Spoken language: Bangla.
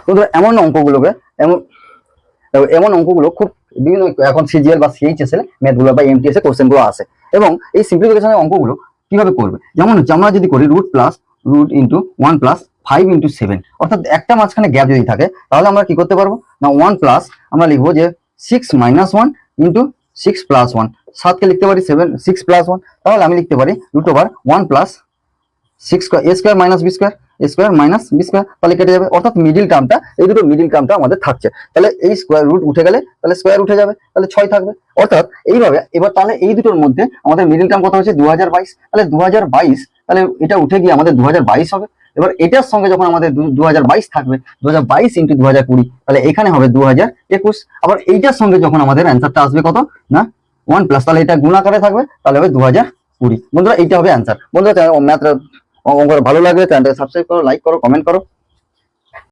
বন্ধুরা এমন অঙ্কগুলোকে এমন অঙ্কগুলো খুব বিভিন্ন এখন সিজিএল বা সিএইচএসএল ম্যাথগুলো বা এমটিএস এর কোশ্চেনগুলো আসে, এবং এই সিম্পলিফিকেশনের অঙ্কগুলো কিভাবে করবে, যেমন হচ্ছে আমরা যদি করি রুট ইন্টু 1 প্লাস 5 ইন্টু 7, অর্থাৎ একটা মাঝখানে গ্যাপ যদি থাকে তাহলে আমরা কি করতে পারবো না 1 প্লাস আমরা লিখবো যে 6 মাইনাস 1 ইন্টু 6 প্লাস 1, 7কে লিখতে পারি 6 প্লাস 1, তাহলে আমি লিখতে পারি root over 1 plus 6 square a square minus b square তাহলে কেটে যাবে, অর্থাৎ মিডিল টার্মটা, এই দুটো মিডিল টার্মটা আমাদের থাকছে। তাহলে এই স্কয়ার রুট উঠে গেলে তাহলে স্কয়ার উঠে যাবে, তাহলে 6 থাকবে। অর্থাৎ এইভাবে এবার তাহলে এই দুটোর মধ্যে আমাদের মিডিল টার্ম কত হচ্ছে 2022, তাহলে 2022, তাহলে এটা উঠে গিয়ে আমাদের 2022 হবে। এবার এটার সঙ্গে যখন আমাদের 2022 থাকবে, 2022 ইন্টু 2020, তাহলে এখানে হবে 2021। আবার এইটার সঙ্গে যখন আমাদের অ্যান্সারটা আসবে কত না 1 প্লাস, তাহলে এটা গুণাকারে থাকবে, তাহলে হবে 2020। বন্ধুরা এইটা হবে অ্যান্সার। বন্ধুরা ম্যাথ অঙ্ক ভালো লাগলে চ্যানেলটাকে সাবস্ক্রাইব করো, লাইক করো, কমেন্ট করো।